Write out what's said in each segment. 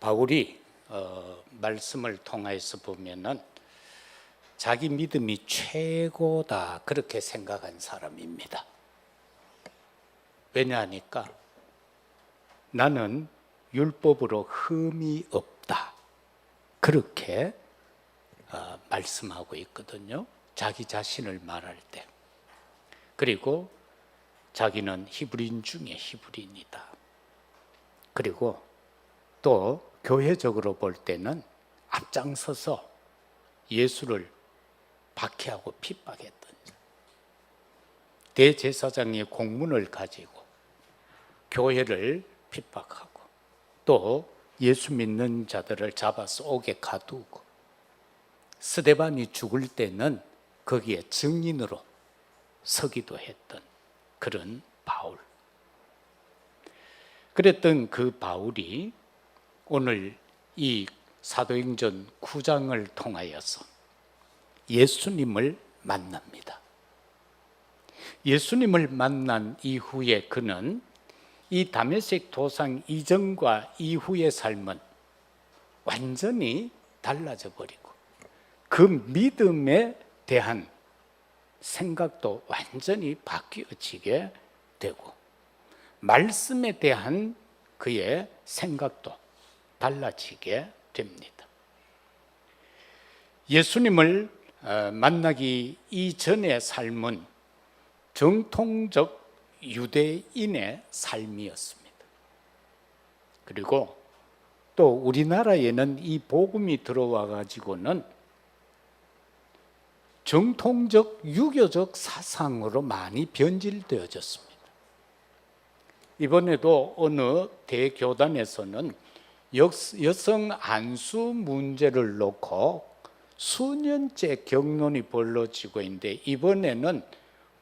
바울이 말씀을 통해서 보면은 자기 믿음이 최고다 그렇게 생각한 사람입니다. 왜냐하니까 나는 율법으로 흠이 없다 그렇게 말씀하고 있거든요. 자기 자신을 말할 때. 그리고 자기는 히브리인 중에 히브리인이다. 그리고 또 교회적으로 볼 때는 앞장서서 예수를 박해하고 핍박했던 자. 대제사장의 공문을 가지고 교회를 핍박하고 또 예수 믿는 자들을 잡아서 옥에 가두고 스데반이 죽을 때는 거기에 증인으로 서기도 했던 그런 바울. 그랬던 그 바울이 오늘 이 사도행전 9장을 통하여서 예수님을 만납니다. 예수님을 만난 이후에 그는 이 다메섹 도상 이전과 이후의 삶은 완전히 달라져 버리고 그 믿음에 대한 생각도 완전히 바뀌어지게 되고 말씀에 대한 그의 생각도 달라지게 됩니다. 예수님을 만나기 이전의 삶은 정통적 유대인의 삶이었습니다. 그리고 또 우리나라에는 이 복음이 들어와 가지고는 정통적 유교적 사상으로 많이 변질되어졌습니다. 이번에도 어느 대교단에서는 여성 안수 문제를 놓고 수년째 격론이 벌어지고 있는데 이번에는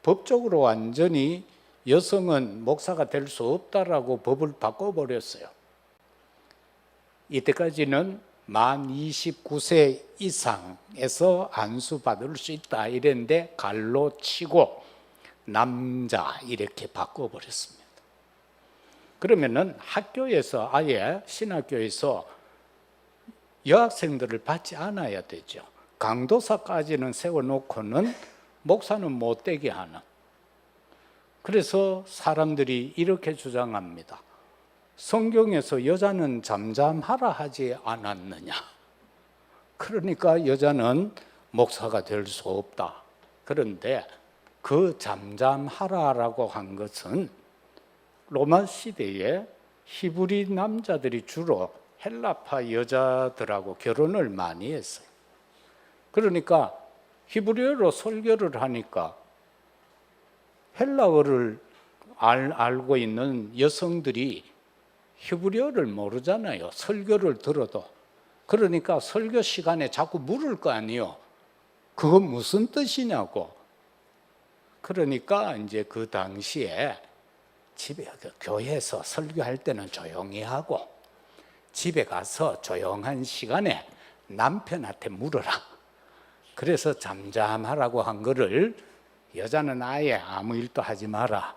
법적으로 완전히 여성은 목사가 될 수 없다라고 법을 바꿔버렸어요. 이때까지는 만 29세 이상에서 안수 받을 수 있다 이랬는데 갈로 치고 남자 이렇게 바꿔버렸습니다. 그러면은 학교에서 아예 신학교에서 여학생들을 받지 않아야 되죠. 강도사까지는 세워놓고는 목사는 못 되게 하는. 그래서 사람들이 이렇게 주장합니다. 성경에서 여자는 잠잠하라 하지 않았느냐. 그러니까 여자는 목사가 될 수 없다. 그런데 그 잠잠하라라고 한 것은 로마 시대에 히브리 남자들이 주로 헬라파 여자들하고 결혼을 많이 했어요. 그러니까 히브리어로 설교를 하니까 헬라어를 알고 있는 여성들이 히브리어를 모르잖아요. 설교를 들어도. 그러니까 설교 시간에 자꾸 물을 거 아니에요. 그건 무슨 뜻이냐고. 그러니까 이제 그 당시에 집에 교회에서 설교할 때는 조용히 하고 집에 가서 조용한 시간에 남편한테 물어라. 그래서 잠잠하라고 한 거를 여자는 아예 아무 일도 하지 마라.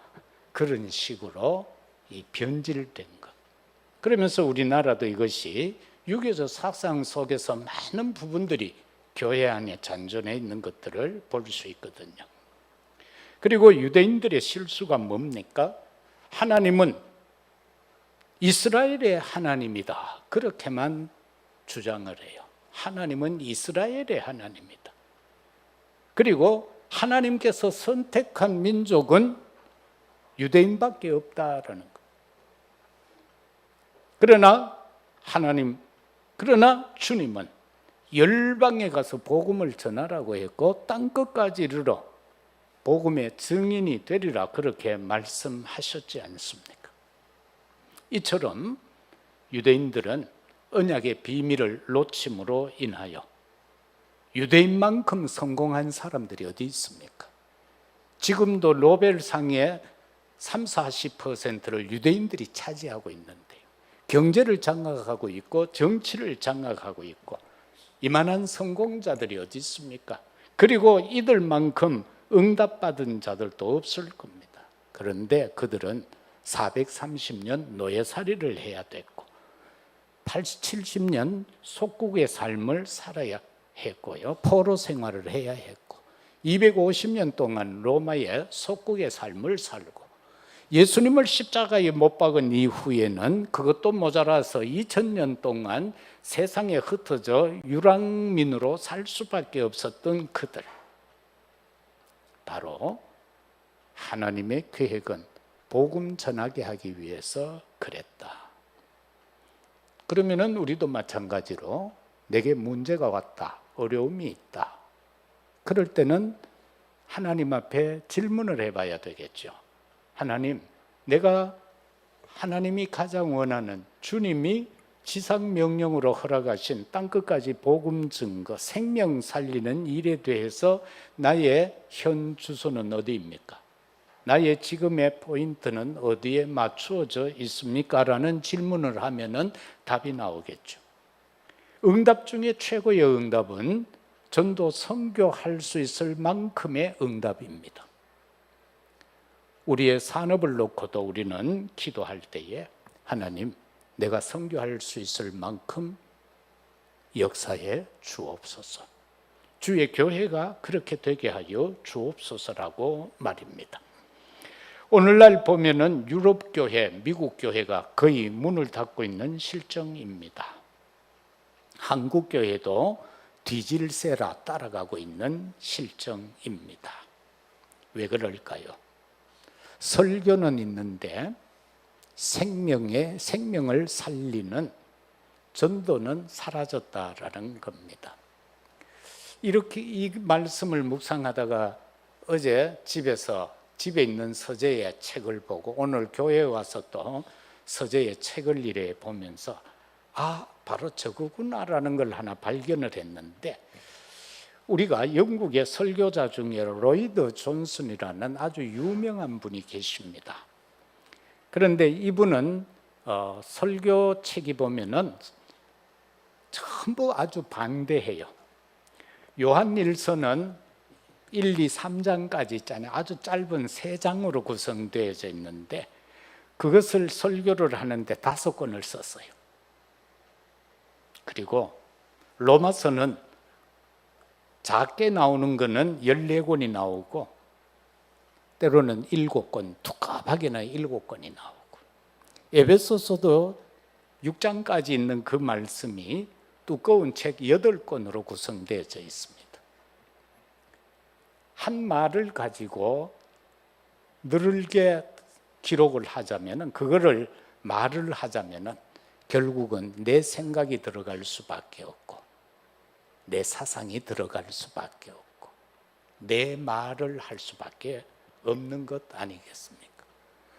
그런 식으로 이 변질된 것. 그러면서 우리나라도 이것이 유교적 사상 속에서 많은 부분들이 교회 안에 잔존해 있는 것들을 볼 수 있거든요. 그리고 유대인들의 실수가 뭡니까? 하나님은 이스라엘의 하나님이다. 그렇게만 주장을 해요. 하나님은 이스라엘의 하나님이다. 그리고 하나님께서 선택한 민족은 유대인밖에 없다라는 것. 그러나 주님은 열방에 가서 복음을 전하라고 했고 땅끝까지 이르러 복음의 증인이 되리라 그렇게 말씀하셨지 않습니까? 이처럼 유대인들은 언약의 비밀을 놓침으로 인하여 유대인만큼 성공한 사람들이 어디 있습니까? 지금도 노벨상의 30-40%를 유대인들이 차지하고 있는데요. 경제를 장악하고 있고 정치를 장악하고 있고 이만한 성공자들이 어디 있습니까? 그리고 이들만큼 응답받은 자들도 없을 겁니다. 그런데 그들은 430년 노예살이를 해야 됐고 70년 속국의 삶을 살아야 했고요. 포로 생활을 해야 했고 250년 동안 로마의 속국의 삶을 살고 예수님을 십자가에 못 박은 이후에는 그것도 모자라서 2000년 동안 세상에 흩어져 유랑민으로 살 수밖에 없었던 그들, 바로 하나님의 계획은 복음 전하게 하기 위해서 그랬다. 그러면은 우리도 마찬가지로 내게 문제가 왔다, 어려움이 있다. 그럴 때는 하나님 앞에 질문을 해봐야 되겠죠. 하나님, 내가 하나님이 가장 원하는 주님이 지상명령으로 허락하신 땅끝까지 복음 증거, 생명 살리는 일에 대해서 나의 현 주소는 어디입니까? 나의 지금의 포인트는 어디에 맞추어져 있습니까? 라는 질문을 하면은 답이 나오겠죠. 응답 중에 최고의 응답은 전도 선교할 수 있을 만큼의 응답입니다. 우리의 산업을 놓고도 우리는 기도할 때에 하나님, 내가 선교할 수 있을 만큼 역사해 주옵소서. 주의 교회가 그렇게 되게 하여 주옵소서라고 말입니다. 오늘날 보면은 유럽 교회, 미국 교회가 거의 문을 닫고 있는 실정입니다. 한국 교회도 뒤질세라 따라가고 있는 실정입니다. 왜 그럴까요? 설교는 있는데 생명을 살리는 전도는 사라졌다라는 겁니다. 이렇게 이 말씀을 묵상하다가 어제 집에 있는 서재의 책을 보고 오늘 교회에 와서 또 서재의 책을 이래 보면서 바로 저거구나라는 걸 하나 발견을 했는데, 우리가 영국의 설교자 중에 로이드 존슨이라는 아주 유명한 분이 계십니다. 그런데 이분은 설교책이 보면은 전부 아주 방대해요. 요한일서는 1, 2, 3장까지 있잖아요. 아주 짧은 3장으로 구성되어져 있는데 그것을 설교를 하는데 5권을 썼어요. 그리고 로마서는 작게 나오는 거는 14권이 나오고 때로는 7권, 두껍하게는 7권이 나오고, 에베소서도 6장까지 있는 그 말씀이 두꺼운 책 8권으로 구성되어져 있습니다. 한 말을 가지고 늘게 기록을 하자면은, 그거를 말을 하자면은 결국은 내 생각이 들어갈 수밖에 없고 내 사상이 들어갈 수밖에 없고 내 말을 할 수밖에 없는 것 아니겠습니까?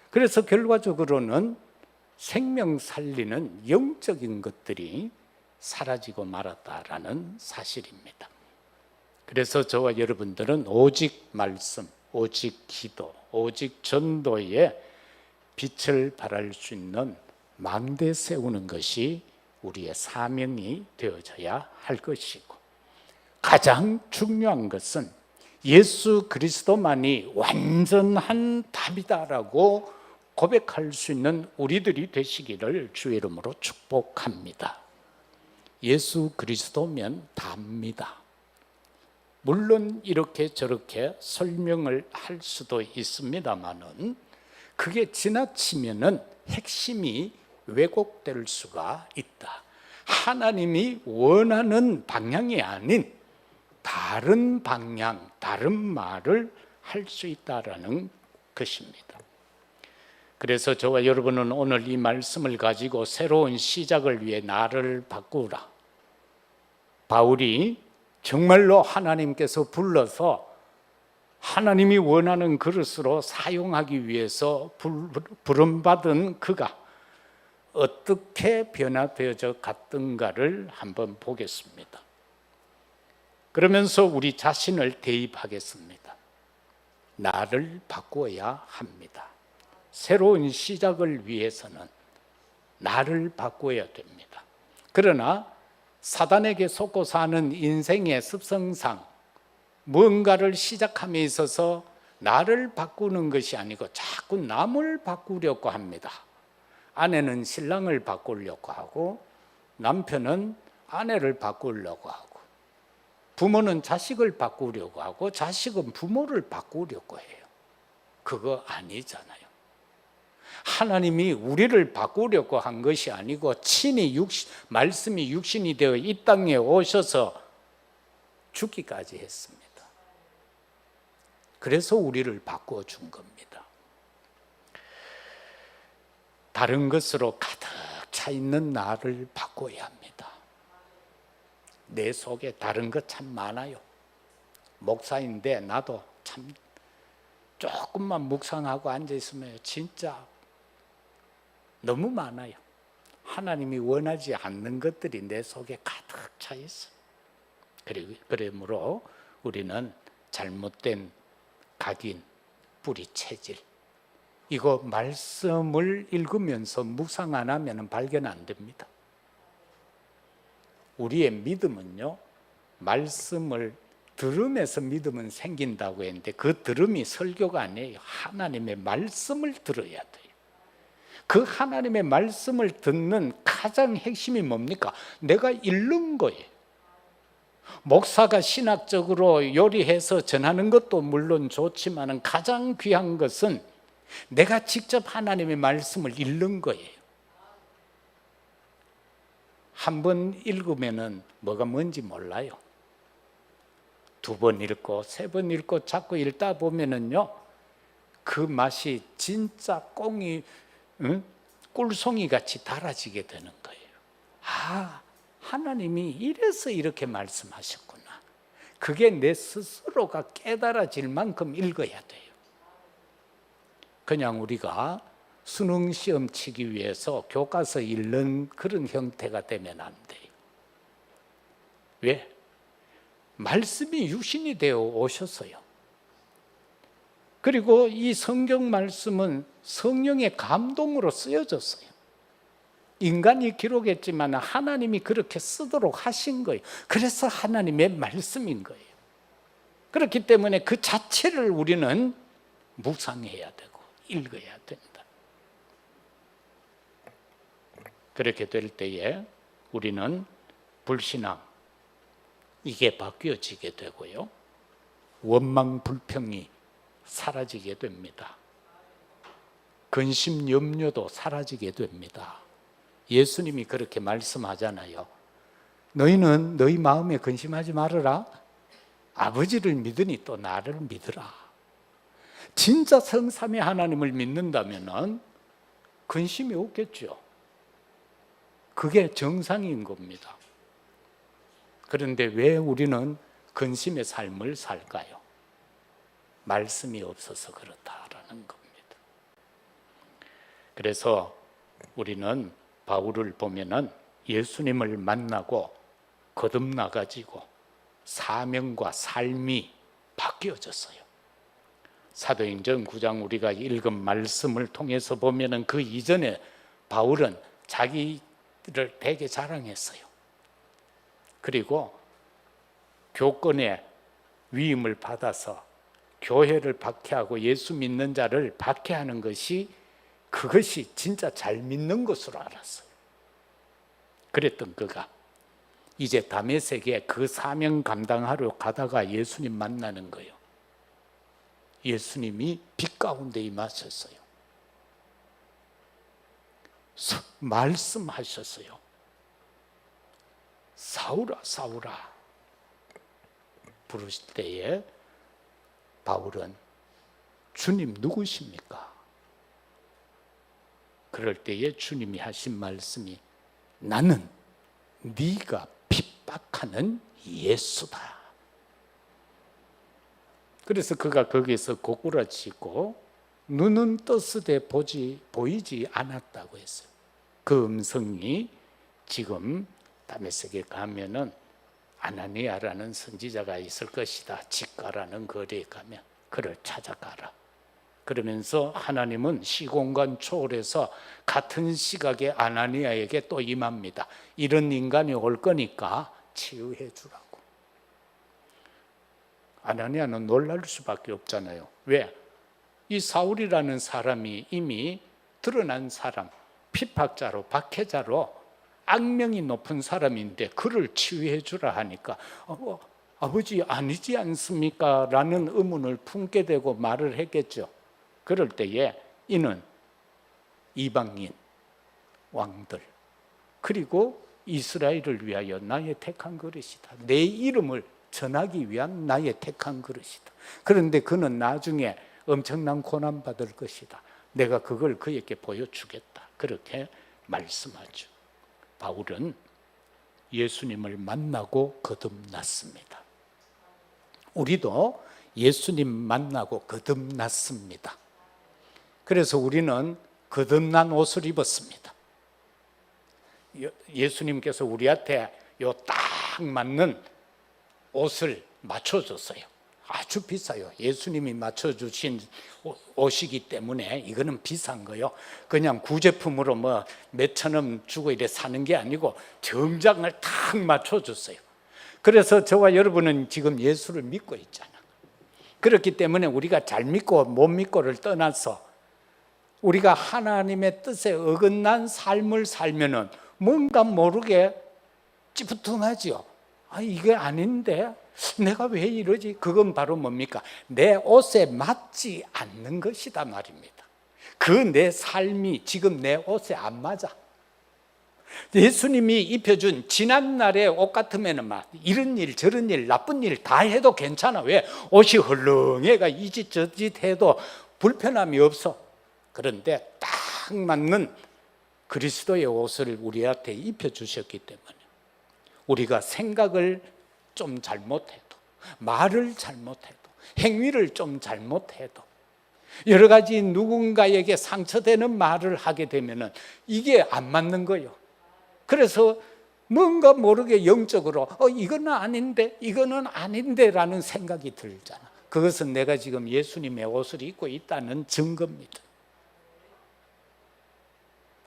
그래서 결과적으로는 생명 살리는 영적인 것들이 사라지고 말았다라는 사실입니다. 그래서 저와 여러분들은 오직 말씀, 오직 기도, 오직 전도에 빛을 발할 수 있는 망대 세우는 것이 우리의 사명이 되어져야 할 것이고, 가장 중요한 것은 예수 그리스도만이 완전한 답이다라고 고백할 수 있는 우리들이 되시기를 주의 이름으로 축복합니다. 예수 그리스도면 답니다. 물론 이렇게 저렇게 설명을 할 수도 있습니다만은 그게 지나치면은 핵심이 왜곡될 수가 있다. 하나님이 원하는 방향이 아닌 다른 방향, 다른 말을 할 수 있다라는 것입니다. 그래서 저와 여러분은 오늘 이 말씀을 가지고 새로운 시작을 위해 나를 바꾸라. 바울이 정말로 하나님께서 불러서 하나님이 원하는 그릇으로 사용하기 위해서 부름받은 그가 어떻게 변화되어져 갔던가를 한번 보겠습니다. 그러면서 우리 자신을 대입하겠습니다. 나를 바꾸어야 합니다. 새로운 시작을 위해서는 나를 바꾸어야 됩니다. 그러나 사단에게 속고 사는 인생의 습성상 무언가를 시작함에 있어서 나를 바꾸는 것이 아니고 자꾸 남을 바꾸려고 합니다. 아내는 신랑을 바꾸려고 하고, 남편은 아내를 바꾸려고 하고, 부모는 자식을 바꾸려고 하고, 자식은 부모를 바꾸려고 해요. 그거 아니잖아요. 하나님이 우리를 바꾸려고 한 것이 아니고 친히 말씀이 육신이 되어 이 땅에 오셔서 죽기까지 했습니다. 그래서 우리를 바꾸어 준 겁니다. 다른 것으로 가득 차 있는 나를 바꿔야 합니다. 내 속에 다른 것 참 많아요. 목사인데 나도 참 조금만 묵상하고 앉아있으면 진짜 너무 많아요. 하나님이 원하지 않는 것들이 내 속에 가득 차 있어요. 그러므로 우리는 잘못된 각인, 뿌리 체질, 이거 말씀을 읽으면서 묵상 안 하면 발견 안 됩니다. 우리의 믿음은요, 말씀을 들으면서 믿음은 생긴다고 했는데 그 들음이 설교가 아니에요. 하나님의 말씀을 들어야 돼요. 그 하나님의 말씀을 듣는 가장 핵심이 뭡니까? 내가 읽는 거예요. 목사가 신학적으로 요리해서 전하는 것도 물론 좋지만 가장 귀한 것은 내가 직접 하나님의 말씀을 읽는 거예요. 한 번 읽으면 뭐가 뭔지 몰라요. 두 번 읽고 세 번 읽고 자꾸 읽다 보면은요, 그 맛이 진짜 꽁이 꿀송이 같이 달아지게 되는 거예요. 아, 하나님이 이래서 이렇게 말씀하셨구나. 그게 내 스스로가 깨달아질 만큼 읽어야 돼요. 그냥 우리가 수능 시험 치기 위해서 교과서 읽는 그런 형태가 되면 안 돼요. 왜? 말씀이 육신이 되어 오셨어요. 그리고 이 성경 말씀은 성령의 감동으로 쓰여졌어요. 인간이 기록했지만 하나님이 그렇게 쓰도록 하신 거예요. 그래서 하나님의 말씀인 거예요. 그렇기 때문에 그 자체를 우리는 묵상해야 되고 읽어야 된다. 그렇게 될 때에 우리는 불신앙, 이게 바뀌어지게 되고요, 원망 불평이 사라지게 됩니다. 근심 염려도 사라지게 됩니다. 예수님이 그렇게 말씀하잖아요. 너희는 너희 마음에 근심하지 말아라. 아버지를 믿으니 또 나를 믿으라. 진짜 성삼위 하나님을 믿는다면 근심이 없겠죠. 그게 정상인 겁니다. 그런데 왜 우리는 근심의 삶을 살까요? 말씀이 없어서 그렇다라는 겁니다. 그래서 우리는 바울을 보면은 예수님을 만나고 거듭나가지고 사명과 삶이 바뀌어졌어요. 사도행전 9장 우리가 읽은 말씀을 통해서 보면은 그 이전에 바울은 자기를 되게 자랑했어요. 그리고 교권의 위임을 받아서 교회를 박해하고 예수 믿는 자를 박해하는 것이, 그것이 진짜 잘 믿는 것으로 알았어요. 그랬던 그가 이제 다메섹에 그 사명 감당하러 가다가 예수님 만나는 거예요. 예수님이 빛 가운데 임하셨어요. 말씀하셨어요. 사울아 사울아 부르실 때에 바울은 주님 누구십니까? 그럴 때에 주님이 하신 말씀이 나는 네가 핍박하는 예수다. 그래서 그가 거기에서 고꾸라지고 눈은 떴으되 보이지 않았다고 했어요. 그 음성이 지금 다메섹에 가면은 아나니아라는 선지자가 있을 것이다. 직가라는 거리에 가면 그를 찾아가라. 그러면서 하나님은 시공간 초월해서 같은 시각에 아나니아에게 또 임합니다. 이런 인간이 올 거니까 치유해 주라고. 아나니아는 놀랄 수밖에 없잖아요. 왜? 이 사울이라는 사람이 이미 드러난 사람, 핍박자로, 박해자로 악명이 높은 사람인데 그를 치유해 주라 하니까 아버지 아니지 않습니까? 라는 의문을 품게 되고 말을 했겠죠. 그럴 때에 이는 이방인 왕들 그리고 이스라엘을 위하여 나의 택한 그릇이다. 내 이름을 전하기 위한 나의 택한 그릇이다. 그런데 그는 나중에 엄청난 고난받을 것이다. 내가 그걸 그에게 보여주겠다. 그렇게 말씀하죠. 바울은 예수님을 만나고 거듭났습니다. 우리도 예수님 만나고 거듭났습니다. 그래서 우리는 거듭난 옷을 입었습니다. 예수님께서 우리한테 요 딱 맞는 옷을 맞춰줬어요. 아주 비싸요. 예수님이 맞춰주신 옷이기 때문에 이거는 비싼 거요. 그냥 구제품으로 뭐 몇천 원 주고 이래 사는 게 아니고 정장을 딱 맞춰줬어요. 그래서 저와 여러분은 지금 예수를 믿고 있잖아. 그렇기 때문에 우리가 잘 믿고 못 믿고를 떠나서 우리가 하나님의 뜻에 어긋난 삶을 살면은 뭔가 모르게 찌뿌둥하죠. 이게 아닌데 내가 왜 이러지? 그건 바로 뭡니까? 내 옷에 맞지 않는 것이다 말입니다. 그 내 삶이 지금 내 옷에 안 맞아. 예수님이 입혀준 지난날의 옷 같으면 막 이런 일 저런 일 나쁜 일 다 해도 괜찮아. 왜? 옷이 헐렁해가 이짓 저짓 해도 불편함이 없어. 그런데 딱 맞는 그리스도의 옷을 우리한테 입혀주셨기 때문에 우리가 생각을 좀 잘못해도 말을 잘못해도 행위를 좀 잘못해도 여러 가지 누군가에게 상처되는 말을 하게 되면 이게 안 맞는 거예요. 그래서 뭔가 모르게 영적으로 이거는 아닌데 이거는 아닌데 라는 생각이 들잖아. 그것은 내가 지금 예수님의 옷을 입고 있다는 증거입니다.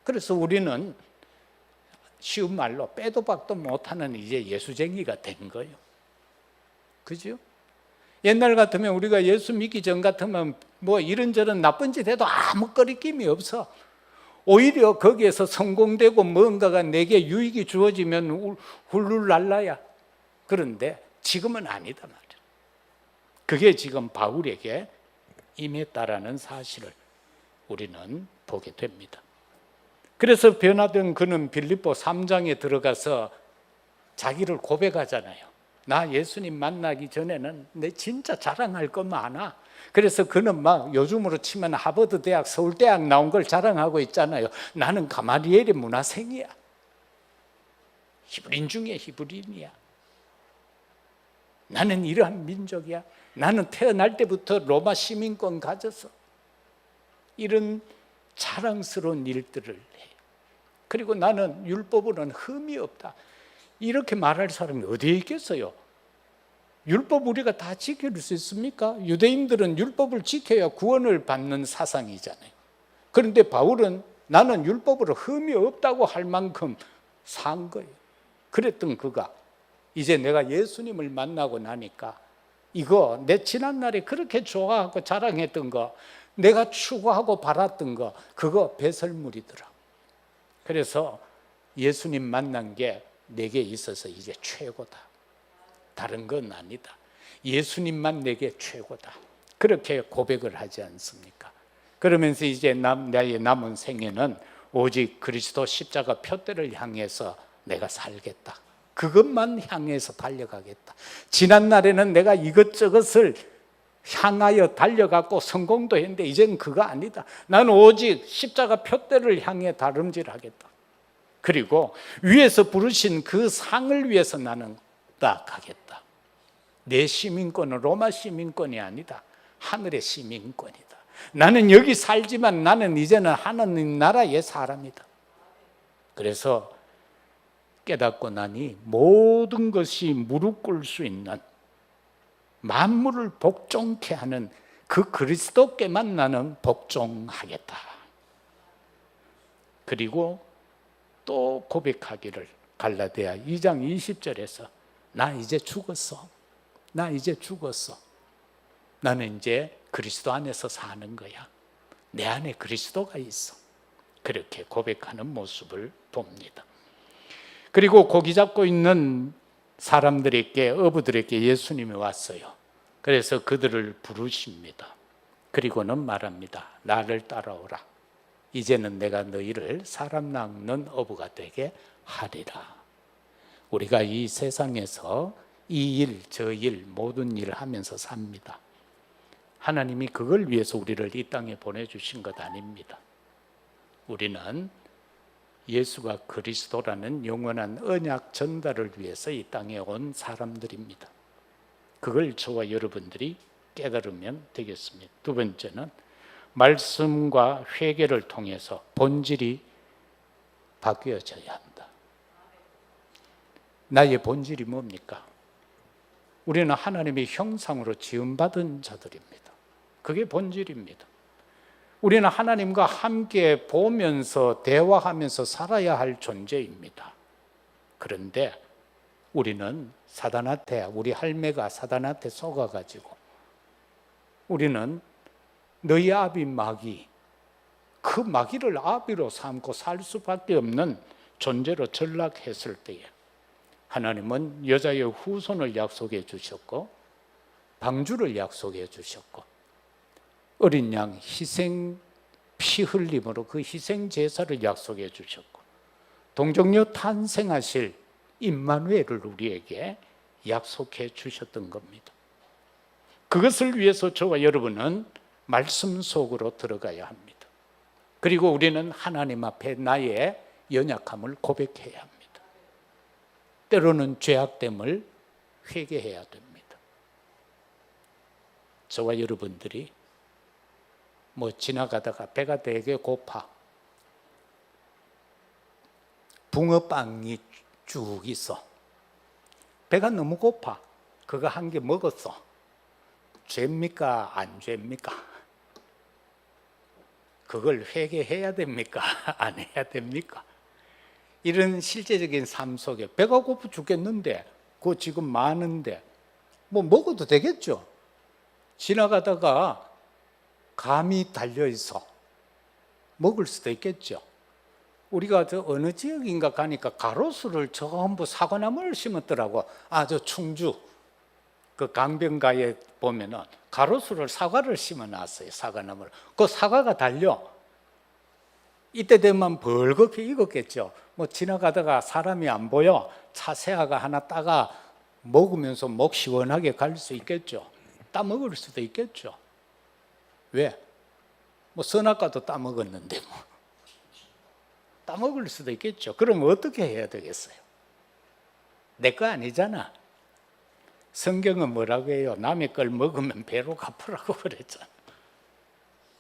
그래서 우리는 쉬운 말로 빼도 박도 못하는 이제 예수쟁이가 된 거예요. 그죠? 옛날 같으면 우리가 예수 믿기 전 같으면 뭐 이런저런 나쁜 짓 해도 아무 거리낌이 없어. 오히려 거기에서 성공되고 뭔가가 내게 유익이 주어지면 훌룰랄라야. 그런데 지금은 아니다 말이야. 그게 지금 바울에게 임했다라는 사실을 우리는 보게 됩니다. 그래서 변화된 그는 빌립보 3장에 들어가서 자기를 고백하잖아요. 나 예수님 만나기 전에는 내 진짜 자랑할 거 많아. 그래서 그는 막 요즘으로 치면 하버드 대학, 서울대학 나온 걸 자랑하고 있잖아요. 나는 가마리엘의 문화생이야. 히브리인 중에 히브리인이야. 나는 이러한 민족이야. 나는 태어날 때부터 로마 시민권 가졌어. 이런 자랑스러운 일들을 해요. 그리고 나는 율법으로는 흠이 없다. 이렇게 말할 사람이 어디에 있겠어요? 율법 우리가 다 지킬 수 있습니까? 유대인들은 율법을 지켜야 구원을 받는 사상이잖아요. 그런데 바울은 나는 율법으로 흠이 없다고 할 만큼 산 거예요. 그랬던 그가 이제 내가 예수님을 만나고 나니까 이거 내 지난날에 그렇게 좋아하고 자랑했던 거, 내가 추구하고 바랐던 거, 그거 배설물이더라. 그래서 예수님 만난 게 내게 있어서 이제 최고다. 다른 건 아니다. 예수님만 내게 최고다. 그렇게 고백을 하지 않습니까? 그러면서 이제 나의 남은 생애는 오직 그리스도 십자가 표대를 향해서 내가 살겠다. 그것만 향해서 달려가겠다. 지난날에는 내가 이것저것을 향하여 달려갔고 성공도 했는데 이제는 그거 아니다. 나는 오직 십자가 표대를 향해 다름질하겠다. 그리고 위에서 부르신 그 상을 위해서 나는 나아가겠다. 내 시민권은 로마 시민권이 아니다. 하늘의 시민권이다. 나는 여기 살지만 나는 이제는 하나님 나라의 사람이다. 그래서 깨닫고 나니 모든 것이 무릎 꿇을 수 있는 만물을 복종케 하는 그 그리스도께만 나는 복종하겠다. 그리고 또 고백하기를 갈라디아 2장 20절에서 나 이제 죽었어. 나 이제 죽었어. 나는 이제 그리스도 안에서 사는 거야. 내 안에 그리스도가 있어. 그렇게 고백하는 모습을 봅니다. 그리고 고기 잡고 있는 사람들에게, 어부들에게 예수님이 왔어요. 그래서 그들을 부르십니다. 그리고는 말합니다. 나를 따라오라. 이제는 내가 너희를 사람 낚는 어부가 되게 하리라. 우리가 이 세상에서 이 일, 저 일, 모든 일을 하면서 삽니다. 하나님이 그걸 위해서 우리를 이 땅에 보내주신 것 아닙니다. 우리는 예수가 그리스도라는 영원한 언약 전달을 위해서 이 땅에 온 사람들입니다. 그걸 저와 여러분들이 깨달으면 되겠습니다. 두 번째는 말씀과 회개를 통해서 본질이 바뀌어져야 한다. 나의 본질이 뭡니까? 우리는 하나님의 형상으로 지음받은 자들입니다. 그게 본질입니다. 우리는 하나님과 함께 보면서 대화하면서 살아야 할 존재입니다. 그런데 우리는 사단한테, 우리 할매가 사단한테 속아가지고 우리는 너희 아비 마귀, 그 마귀를 아비로 삼고 살 수밖에 없는 존재로 전락했을 때에 하나님은 여자의 후손을 약속해 주셨고 방주를 약속해 주셨고 어린 양 희생 피 흘림으로 그 희생 제사를 약속해 주셨고 동정녀 탄생하실 임마누엘을 우리에게 약속해 주셨던 겁니다. 그것을 위해서 저와 여러분은 말씀 속으로 들어가야 합니다. 그리고 우리는 하나님 앞에 나의 연약함을 고백해야 합니다. 때로는 죄악됨을 회개해야 됩니다. 저와 여러분들이 지나가다가 배가 되게 고파, 붕어빵이 쭉 있어. 배가 너무 고파. 그거 한 개 먹었어. 죄입니까? 안 죄입니까? 그걸 회개해야 됩니까? 안 해야 됩니까? 이런 실제적인 삶 속에 배가 고파 죽겠는데 그거 지금 많은데 먹어도 되겠죠? 지나가다가 감이 달려있어 먹을 수도 있겠죠? 우리가 저 어느 지역인가 가니까 가로수를 전부 사과나무를 심었더라고. 저 충주 그 강변가에 보면은 가로수를 사과를 심어놨어요. 사과나무를. 그 사과가 달려. 이때 되면 벌겋게 익었겠죠. 지나가다가 사람이 안 보여 차세아가 하나 따가 먹으면서 목 시원하게 갈 수 있겠죠. 따먹을 수도 있겠죠. 왜? 선악과도 따먹었는데 따먹을 수도 있겠죠. 그럼 어떻게 해야 되겠어요? 내 거 아니잖아. 성경은 뭐라고 해요? 남의 걸 먹으면 배로 갚으라고 그랬잖아.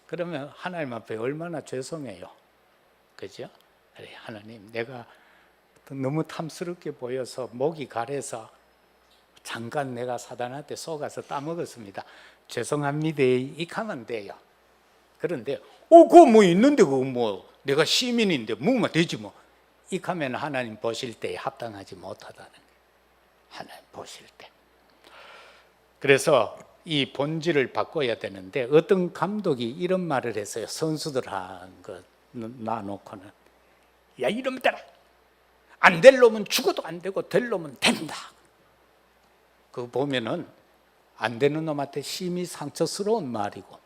그러면 하나님 앞에 얼마나 죄송해요. 그죠? 그래, 하나님, 내가 너무 탐스럽게 보여서 목이 가래서 잠깐 내가 사단한테 속아서 따먹었습니다. 죄송합니다. 이렇게 하면 돼요. 그런데 그거 있는데 그거 내가 시민인데 먹으면 되지 이렇게 하면 하나님 보실 때 합당하지 못하다는 거예요. 하나님 보실 때. 그래서 이 본질을 바꿔야 되는데 어떤 감독이 이런 말을 했어요. 선수들한 거 놔놓고는 야 이놈들아, 안 될 놈은 죽어도 안 되고 될 놈은 된다. 그거 보면은 안 되는 놈한테 심히 상처스러운 말이고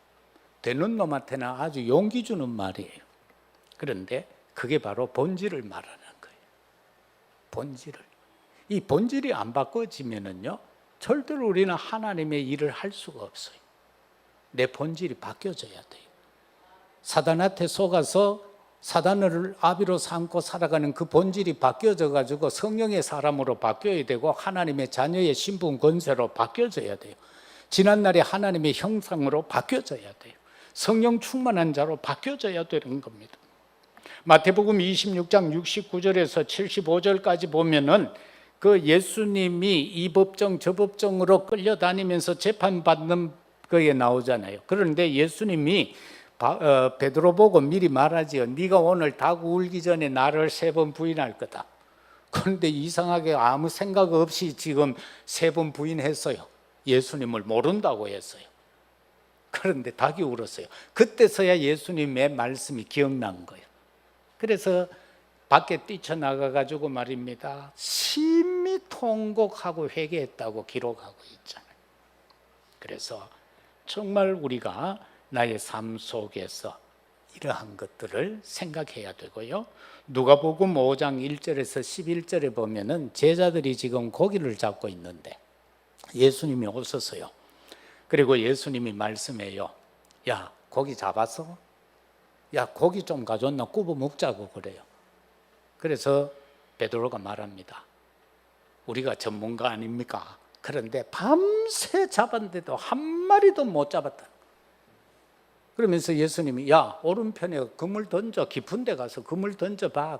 되는 놈한테는 아주 용기 주는 말이에요. 그런데 그게 바로 본질을 말하는 거예요. 본질을. 이 본질이 안 바꿔지면은요 절대로 우리는 하나님의 일을 할 수가 없어요. 내 본질이 바뀌어져야 돼요. 사단한테 속아서 사단을 아비로 삼고 살아가는 그 본질이 바뀌어져 가지고 성령의 사람으로 바뀌어야 되고 하나님의 자녀의 신분 권세로 바뀌어져야 돼요. 지난날에 하나님의 형상으로 바뀌어져야 돼요. 성령 충만한 자로 바뀌어져야 되는 겁니다. 마태복음 26장 69절에서 75절까지 보면은 그 예수님이 이 법정 저 법정으로 끌려다니면서 재판받는 거에 나오잖아요. 그런데 예수님이 베드로 보고 미리 말하지요. 네가 오늘 닭 울기 전에 나를 3번 부인할 거다. 그런데 이상하게 아무 생각 없이 지금 3번 부인했어요. 예수님을 모른다고 했어요. 그런데 닭이 울었어요. 그때서야 예수님의 말씀이 기억난 거예요. 그래서 밖에 뛰쳐나가가지고 말입니다, 심히 통곡하고 회개했다고 기록하고 있잖아요. 그래서 정말 우리가 나의 삶 속에서 이러한 것들을 생각해야 되고요. 누가복음 5장 1절에서 11절에 보면은 제자들이 지금 고기를 잡고 있는데 예수님이 오셔서요, 그리고 예수님이 말씀해요. 야, 고기 잡았어? 야, 고기 좀 가져왔나? 구워 먹자고 그래요. 그래서 베드로가 말합니다. 우리가 전문가 아닙니까? 그런데 밤새 잡았는데도 한 마리도 못 잡았다. 그러면서 예수님이 야, 오른편에 그물 던져, 깊은 데 가서 그물 던져봐.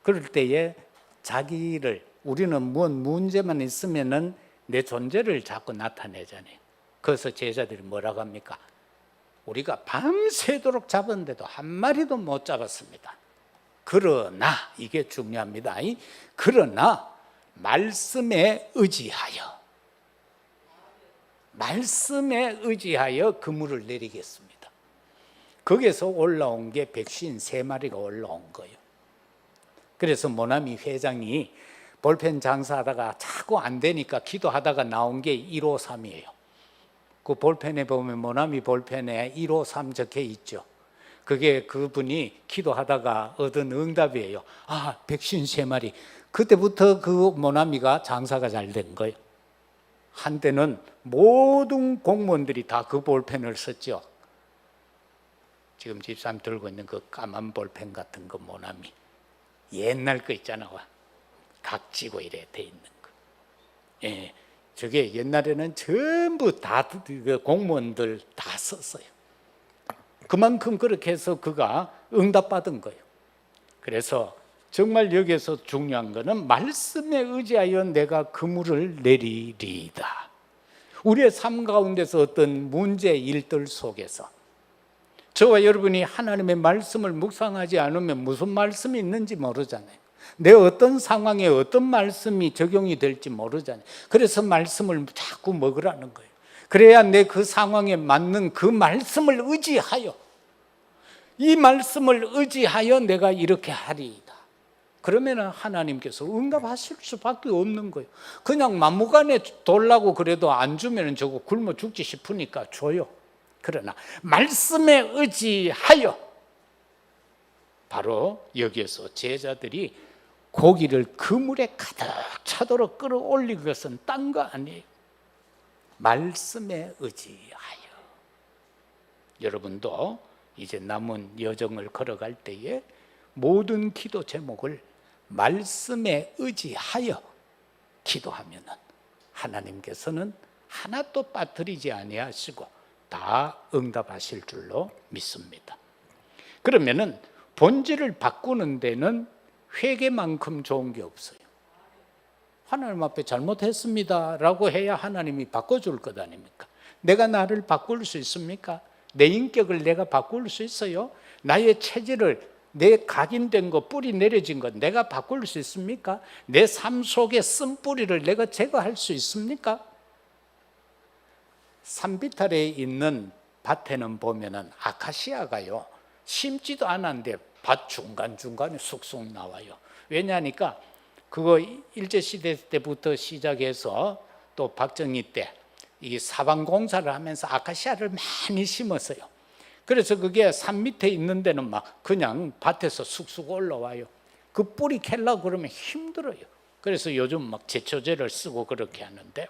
그럴 때에 자기를, 우리는 무슨 문제만 있으면은 내 존재를 자꾸 나타내잖아요. 그래서 제자들이 뭐라고 합니까? 우리가 밤새도록 잡았는데도 한 마리도 못 잡았습니다. 그러나, 이게 중요합니다. 그러나 말씀에 의지하여 그물을 내리겠습니다. 거기에서 올라온 게 153마리가 올라온 거예요. 그래서 모나미 회장이 볼펜 장사하다가 자꾸 안 되니까 기도하다가 나온 게 153이에요. 그 볼펜에 보면 모나미 볼펜에 153 적혀 있죠. 그게 그분이 기도하다가 얻은 응답이에요. 153마리. 그때부터 그 모나미가 장사가 잘 된 거예요. 한때는 모든 공무원들이 다 그 볼펜을 썼죠. 지금 집사람 들고 있는 그 까만 볼펜 같은 거 모나미, 옛날 거 있잖아, 각지고 이래 돼 있는 거. 예, 저게 옛날에는 전부 다 공무원들 다 썼어요. 그만큼 그렇게 해서 그가 응답받은 거예요. 그래서 정말 여기에서 중요한 거는 말씀에 의지하여 내가 그물을 내리리이다. 우리의 삶 가운데서 어떤 문제 일들 속에서 저와 여러분이 하나님의 말씀을 묵상하지 않으면 무슨 말씀이 있는지 모르잖아요. 내 어떤 상황에 어떤 말씀이 적용이 될지 모르잖아요. 그래서 말씀을 자꾸 먹으라는 거예요. 그래야 내 그 상황에 맞는 그 말씀을 의지하여, 이 말씀을 의지하여 내가 이렇게 하리이다. 그러면 하나님께서 응답하실 수밖에 없는 거예요. 그냥 막무가내 돌라고 그래도 안 주면 저거 굶어 죽지 싶으니까 줘요. 그러나 말씀에 의지하여, 바로 여기에서 제자들이 고기를 그물에 가득 차도록 끌어올린 것은 딴 거 아니에요. 말씀에 의지하여. 여러분도 이제 남은 여정을 걸어갈 때에 모든 기도 제목을 말씀에 의지하여 기도하면 하나님께서는 하나도 빠뜨리지 아니하시고 다 응답하실 줄로 믿습니다. 그러면은 본질을 바꾸는 데는 회개만큼 좋은 게 없어요. 하나님 앞에 잘못했습니다 라고 해야 하나님이 바꿔줄 것 아닙니까? 내가 나를 바꿀 수 있습니까? 내 인격을 내가 바꿀 수 있어요? 나의 체질을, 내 각인된 거, 뿌리 내려진 거 내가 바꿀 수 있습니까? 내 삶 속에 쓴 뿌리를 내가 제거할 수 있습니까? 산비탈에 있는 밭에는 보면은 아카시아가요, 심지도 않았는데 밭 중간중간에 쑥쑥 나와요. 왜냐하니까 그거 일제시대 때부터 시작해서 또 박정희 때 이 사방공사를 하면서 아카시아를 많이 심었어요. 그래서 그게 산 밑에 있는 데는 막 그냥 밭에서 쑥쑥 올라와요. 그 뿌리 캘려고 그러면 힘들어요. 그래서 요즘 막 제초제를 쓰고 그렇게 하는데,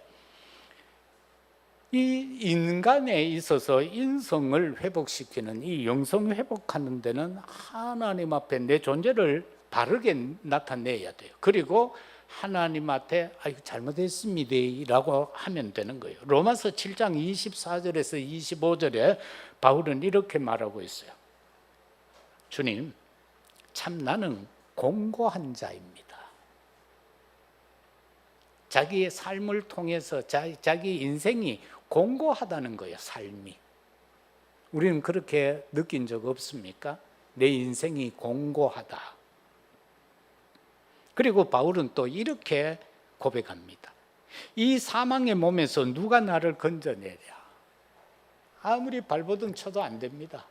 이 인간에 있어서 인성을 회복시키는, 이 영성 회복하는 데는 하나님 앞에 내 존재를 바르게 나타내야 돼요. 그리고 하나님 앞에 잘못했습니다 라고 하면 되는 거예요. 로마서 7장 24절에서 25절에 바울은 이렇게 말하고 있어요. 주님, 참 나는 공고한 자입니다. 자기의 삶을 통해서 자기 인생이 공고하다는 거예요. 삶이. 우리는 그렇게 느낀 적 없습니까? 내 인생이 공고하다. 그리고 바울은 또 이렇게 고백합니다. 이 사망의 몸에서 누가 나를 건져내랴. 아무리 발버둥 쳐도 안 됩니다.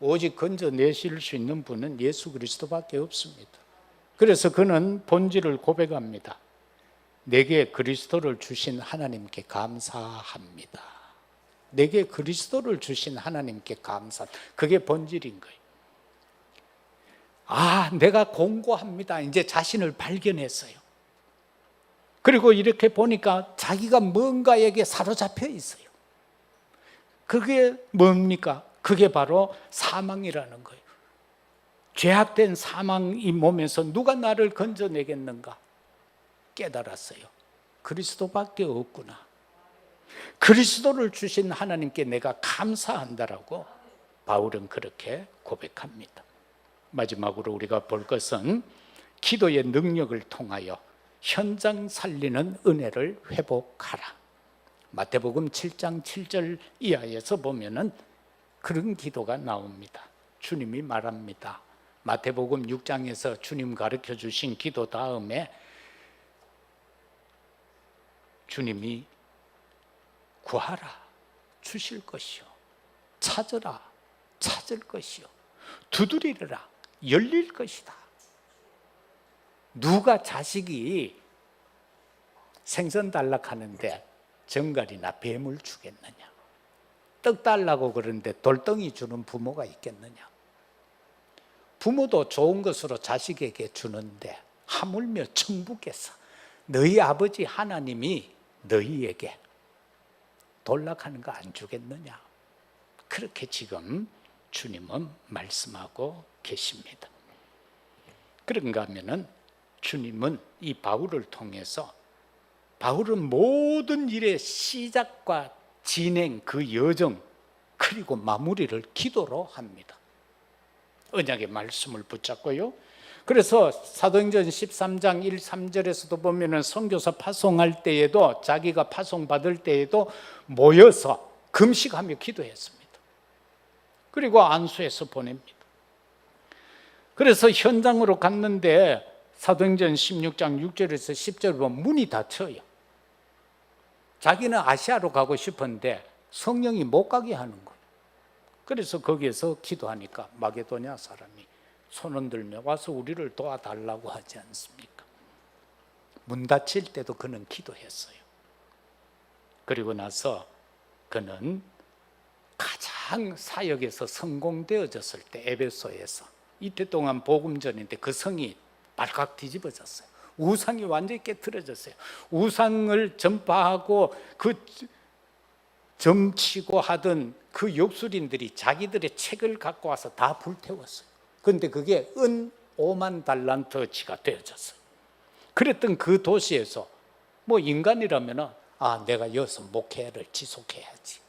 오직 건져내실 수 있는 분은 예수 그리스도밖에 없습니다. 그래서 그는 본질을 고백합니다. 내게 그리스도를 주신 하나님께 감사합니다. 내게 그리스도를 주신 하나님께 감사. 그게 본질인 거예요. 내가 공고합니다. 이제 자신을 발견했어요. 그리고 이렇게 보니까 자기가 뭔가에게 사로잡혀 있어요. 그게 뭡니까? 그게 바로 사망이라는 거예요. 죄악된 사망이 몸에서 누가 나를 건져내겠는가? 깨달았어요. 그리스도밖에 없구나. 그리스도를 주신 하나님께 내가 감사한다라고 바울은 그렇게 고백합니다. 마지막으로 우리가 볼 것은 기도의 능력을 통하여 현장 살리는 은혜를 회복하라. 마태복음 7장 7절 이하에서 보면은 그런 기도가 나옵니다. 주님이 말합니다. 마태복음 6장에서 주님 가르쳐 주신 기도 다음에 주님이 구하라, 주실 것이요. 찾으라, 찾을 것이요. 두드리라, 열릴 것이다. 누가 자식이 생선 달라하는데 정갈이나 뱀을 주겠느냐? 떡 달라고 그러는데 돌덩이 주는 부모가 있겠느냐? 부모도 좋은 것으로 자식에게 주는데 하물며 천부께서 너희 아버지 하나님이 너희에게 돌락하는 거 안 주겠느냐? 그렇게 지금 주님은 말씀하고 계십니다. 그런가 하면은 주님은 이 바울을 통해서 바울은 모든 일의 시작과 진행, 그 여정, 그리고 마무리를 기도로 합니다. 언약의 말씀을 붙잡고요. 그래서 사도행전 13장 1, 3절에서도 보면은 선교사 파송할 때에도 자기가 파송받을 때에도 모여서 금식하며 기도했습니다. 그리고 안수해서 보냅니다. 그래서 현장으로 갔는데 사도행전 16장 6절에서 10절 보면 문이 닫혀요. 자기는 아시아로 가고 싶은데 성령이 못 가게 하는 거예요. 그래서 거기에서 기도하니까 마게도냐 사람이 손 흔들며 와서 우리를 도와달라고 하지 않습니까? 문 닫힐 때도 그는 기도했어요. 그리고 나서 그는 가장 사역에서 성공되어졌을 때 에베소에서 이때 동안 복음전인데 그 성이 발칵 뒤집어졌어요. 우상이 완전히 깨트려졌어요. 우상을 전파하고 그 점치고 하던 그 욕술인들이 자기들의 책을 갖고 와서 다 불태웠어요. 그런데 그게 은 5만 달란트치가 되어졌어요. 그랬던 그 도시에서 뭐 인간이라면 내가 여기서 목회를 지속해야지.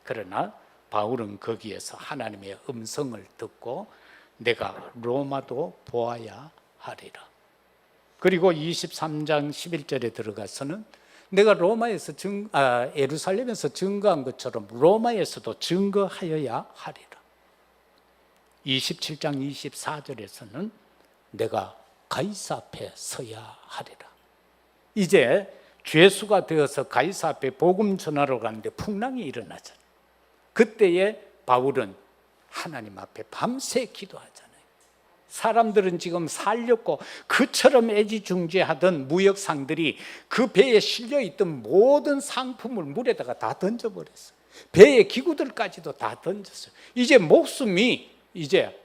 그러나 바울은 거기에서 하나님의 음성을 듣고 내가 로마도 보아야 하리라. 그리고 23장 11절에 들어가서는 내가 로마에서 예루살렘에서 증거한 것처럼 로마에서도 증거하여야 하리라. 27장 24절에서는 내가 가이사 앞에 서야 하리라. 이제 죄수가 되어서 가이사 앞에 복음 전하러 가는데 풍랑이 일어나잖아요. 그때에 바울은 하나님 앞에 밤새 기도하잖아요. 사람들은 지금 살렸고 그처럼 애지중지하던 무역상들이 그 배에 실려있던 모든 상품을 물에다가 다 던져버렸어요. 배의 기구들까지도 다 던졌어요. 이제 목숨이 이제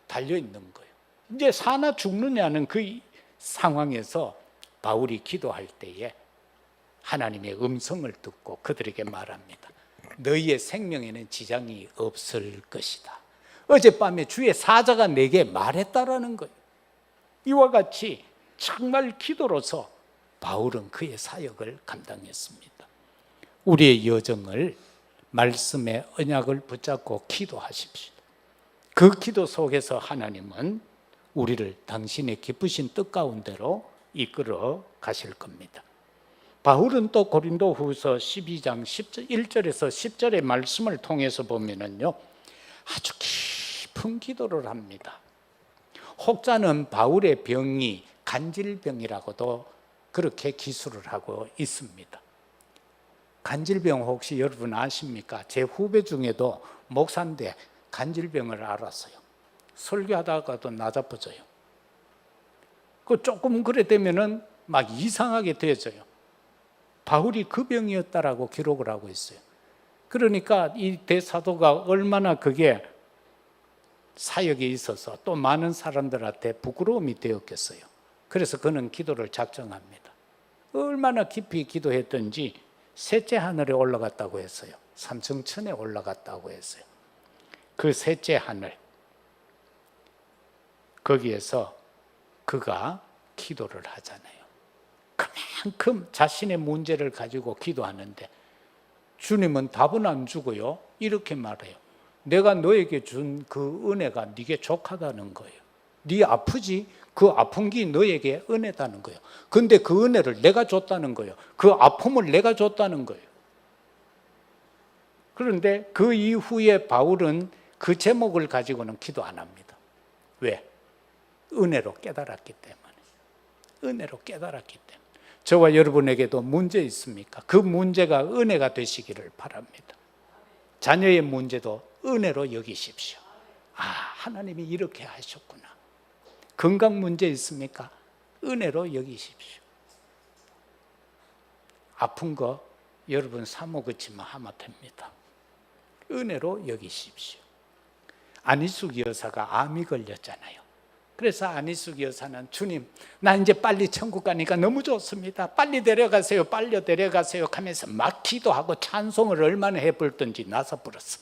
달려있는 거예요. 이제 사나 죽느냐는 그 상황에서 바울이 기도할 때에 하나님의 음성을 듣고 그들에게 말합니다. 너희의 생명에는 지장이 없을 것이다. 어젯밤에 주의 사자가 내게 말했다라는 거예요. 이와 같이 정말 기도로서 바울은 그의 사역을 감당했습니다. 우리의 여정을 말씀의 언약을 붙잡고 기도하십시오. 그 기도 속에서 하나님은 우리를 당신의 기쁘신 뜻 가운데로 이끌어 가실 겁니다. 바울은 또 고린도후서 12장 1절에서 10절의 말씀을 통해서 보면은요, 아주 깊은 기도를 합니다. 혹자는 바울의 병이 간질병이라고도 그렇게 기술을 하고 있습니다. 간질병 혹시 여러분 아십니까? 제 후배 중에도 목사인데 간질병을 알았어요. 설교하다가도 나자빠져요. 그 조금 그래 되면은 막 이상하게 되어져요. 바울이 그 병이었다라고 기록을 하고 있어요. 그러니까 이 대사도가 얼마나 그게 사역에 있어서 또 많은 사람들한테 부끄러움이 되었겠어요. 그래서 그는 기도를 작정합니다. 얼마나 깊이 기도했던지 셋째 하늘에 올라갔다고 했어요. 삼성천에 올라갔다고 했어요. 그 셋째 하늘, 거기에서 그가 기도를 하잖아요. 그만큼 자신의 문제를 가지고 기도하는데 주님은 답은 안 주고요, 이렇게 말해요. 내가 너에게 준 그 은혜가 네게 족하다는 거예요. 네 아프지? 그 아픈 게 너에게 은혜다는 거예요. 근데 그 은혜를 내가 줬다는 거예요. 그 아픔을 내가 줬다는 거예요. 그런데 그 이후에 바울은 그 제목을 가지고는 기도 안 합니다. 왜? 은혜로 깨달았기 때문에. 은혜로 깨달았기 때문에. 저와 여러분에게도 문제 있습니까? 그 문제가 은혜가 되시기를 바랍니다. 자녀의 문제도 은혜로 여기십시오. 아, 하나님이 이렇게 하셨구나. 건강 문제 있습니까? 은혜로 여기십시오. 아픈 거 여러분 사모그치만 하면 됩니다. 은혜로 여기십시오. 안희숙 여사가 암이 걸렸잖아요. 그래서 안희숙 여사는 주님, 나 이제 빨리 천국 가니까 너무 좋습니다. 빨리 데려가세요. 빨리 데려가세요. 하면서 막 기도하고 찬송을 얼마나 해불던지 나서 불었어.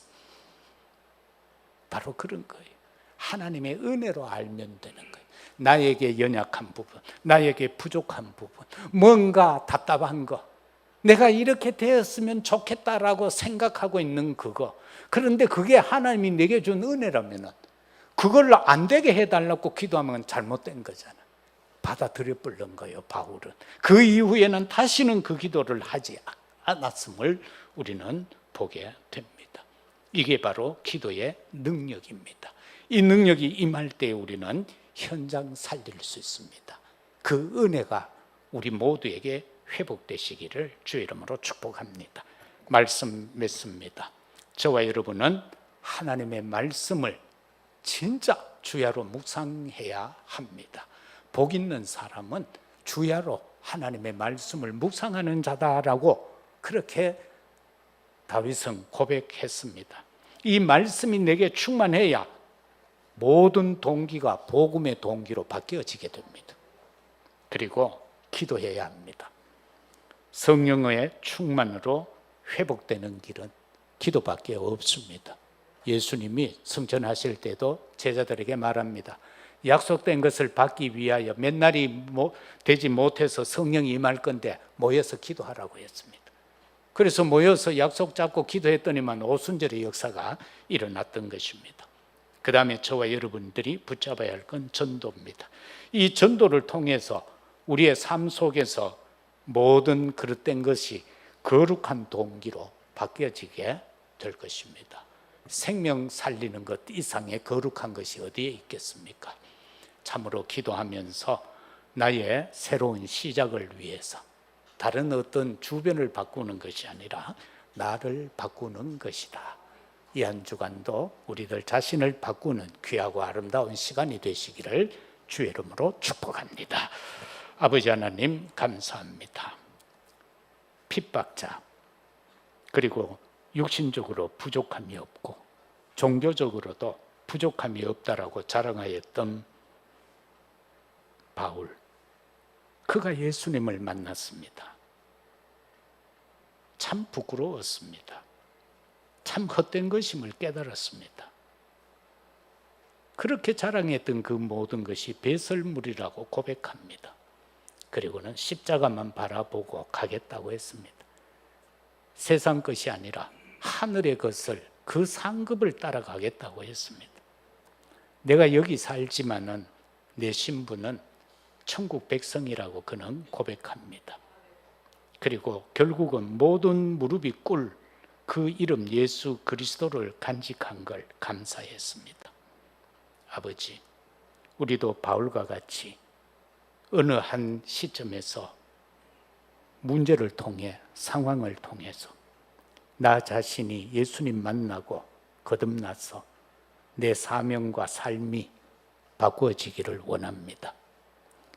바로 그런 거예요. 하나님의 은혜로 알면 되는 거예요. 나에게 연약한 부분, 나에게 부족한 부분, 뭔가 답답한 거, 내가 이렇게 되었으면 좋겠다라고 생각하고 있는 그거. 그런데 그게 하나님이 내게 준 은혜라면 그걸로 안 되게 해달라고 기도하면 잘못된 거잖아. 받아들여 버린 거예요, 바울은. 그 이후에는 다시는 그 기도를 하지 않았음을 우리는 보게 됩니다. 이게 바로 기도의 능력입니다. 이 능력이 임할 때 우리는 현장 살릴 수 있습니다. 그 은혜가 우리 모두에게 회복되시기를 주의 이름으로 축복합니다. 말씀 맺습니다. 저와 여러분은 하나님의 말씀을 진짜 주야로 묵상해야 합니다. 복 있는 사람은 주야로 하나님의 말씀을 묵상하는 자다라고 그렇게 다윗은 고백했습니다. 이 말씀이 내게 충만해야 모든 동기가 복음의 동기로 바뀌어지게 됩니다. 그리고 기도해야 합니다. 성령의 충만으로 회복되는 길은 기도밖에 없습니다. 예수님이 승천하실 때도 제자들에게 말합니다. 약속된 것을 받기 위하여 몇 날이 되지 못해서 성령이 임할 건데 모여서 기도하라고 했습니다. 그래서 모여서 약속 잡고 기도했더니만 오순절의 역사가 일어났던 것입니다. 그 다음에 저와 여러분들이 붙잡아야 할 건 전도입니다. 이 전도를 통해서 우리의 삶 속에서 모든 그릇된 것이 거룩한 동기로 바뀌어지게 될 것입니다. 생명 살리는 것 이상의 거룩한 것이 어디에 있겠습니까? 참으로 기도하면서 나의 새로운 시작을 위해서 다른 어떤 주변을 바꾸는 것이 아니라 나를 바꾸는 것이다. 이 한 주간도 우리들 자신을 바꾸는 귀하고 아름다운 시간이 되시기를 주의 이름으로 축복합니다. 아버지 하나님 감사합니다. 핍박자, 그리고 육신적으로 부족함이 없고 종교적으로도 부족함이 없다라고 자랑하였던 바울, 그가 예수님을 만났습니다. 참 부끄러웠습니다. 참 헛된 것임을 깨달았습니다. 그렇게 자랑했던 그 모든 것이 배설물이라고 고백합니다. 그리고는 십자가만 바라보고 가겠다고 했습니다. 세상 것이 아니라 하늘의 것을, 그 상급을 따라가겠다고 했습니다. 내가 여기 살지만은 내 신분은 천국 백성이라고 그는 고백합니다. 그리고 결국은 모든 무릎이 꿇을 그 이름 예수 그리스도를 간직한 걸 감사했습니다. 아버지, 우리도 바울과 같이 어느 한 시점에서 문제를 통해, 상황을 통해서 나 자신이 예수님 만나고 거듭나서 내 사명과 삶이 바꾸어지기를 원합니다.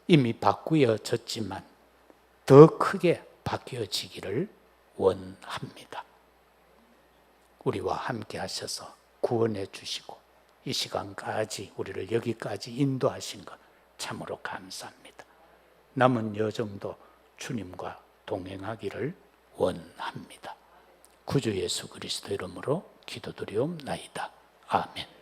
이미 바꾸어졌지만 더 크게 바뀌어지기를 원합니다. 우리와 함께 하셔서 구원해 주시고 이 시간까지 우리를 여기까지 인도하신 것 참으로 감사합니다. 남은 여정도 주님과 동행하기를 원합니다. 구주 예수 그리스도 이름으로 기도드리옵나이다. 아멘.